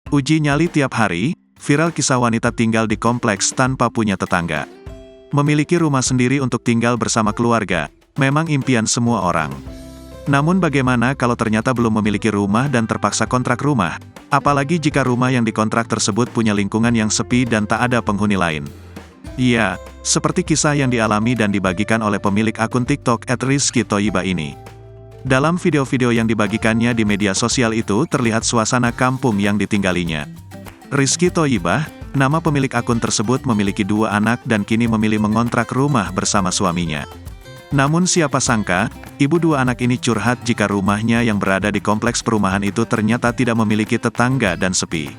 Uji nyali tiap hari, viral kisah wanita tinggal di kompleks tanpa punya tetangga. Memiliki rumah sendiri untuk tinggal bersama keluarga, memang impian semua orang. Namun bagaimana kalau ternyata belum memiliki rumah dan terpaksa kontrak rumah? Apalagi jika rumah yang dikontrak tersebut punya lingkungan yang sepi dan tak ada penghuni lain. Iya, seperti kisah yang dialami dan dibagikan oleh pemilik akun TikTok @rizkytoyiba ini. Dalam video-video yang dibagikannya di media sosial itu terlihat suasana kampung yang ditinggalinya. Rizky Thoyibah, nama pemilik akun tersebut, memiliki 2 anak dan kini memilih mengontrak rumah bersama suaminya. Namun siapa sangka, ibu 2 anak ini curhat jika rumahnya yang berada di kompleks perumahan itu ternyata tidak memiliki tetangga dan sepi.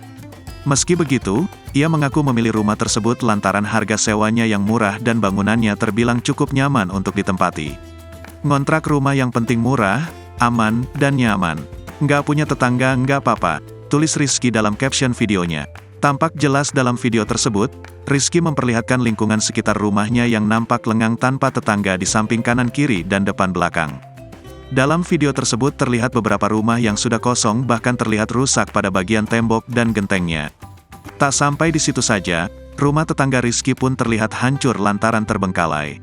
Meski begitu, ia mengaku memilih rumah tersebut lantaran harga sewanya yang murah dan bangunannya terbilang cukup nyaman untuk ditempati. Ngontrak rumah yang penting murah, aman, dan nyaman. Nggak punya tetangga nggak apa-apa, tulis Rizky dalam caption videonya. Tampak jelas dalam video tersebut, Rizky memperlihatkan lingkungan sekitar rumahnya yang nampak lengang tanpa tetangga di samping kanan kiri dan depan belakang. Dalam video tersebut terlihat beberapa rumah yang sudah kosong, bahkan terlihat rusak pada bagian tembok dan gentengnya. Tak sampai di situ saja, rumah tetangga Rizky pun terlihat hancur lantaran terbengkalai.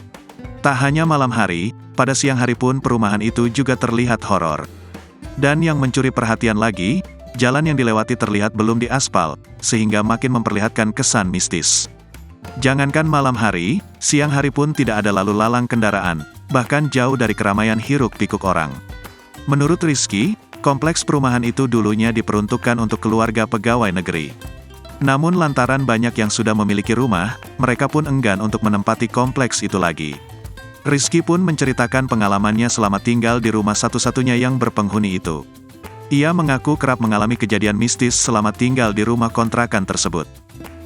Tak hanya malam hari, pada siang hari pun perumahan itu juga terlihat horor. Dan yang mencuri perhatian lagi, jalan yang dilewati terlihat belum diaspal, sehingga makin memperlihatkan kesan mistis. Jangankan malam hari, siang hari pun tidak ada lalu lalang kendaraan, bahkan jauh dari keramaian hiruk-pikuk orang. Menurut Rizky, kompleks perumahan itu dulunya diperuntukkan untuk keluarga pegawai negeri. Namun lantaran banyak yang sudah memiliki rumah, mereka pun enggan untuk menempati kompleks itu lagi. Rizky pun menceritakan pengalamannya selama tinggal di rumah satu-satunya yang berpenghuni itu. Ia mengaku kerap mengalami kejadian mistis selama tinggal di rumah kontrakan tersebut.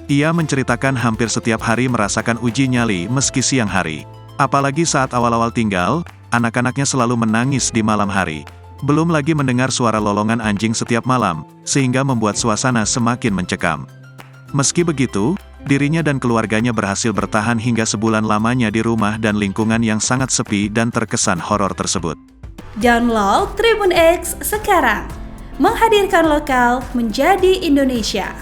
Ia menceritakan hampir setiap hari merasakan uji nyali meski siang hari. Apalagi saat awal-awal tinggal, anak-anaknya selalu menangis di malam hari. Belum lagi mendengar suara lolongan anjing setiap malam, sehingga membuat suasana semakin mencekam. Meski begitu, dirinya dan keluarganya berhasil bertahan hingga sebulan lamanya di rumah dan lingkungan yang sangat sepi dan terkesan horor tersebut. Download Tribun X sekarang, menghadirkan lokal menjadi Indonesia.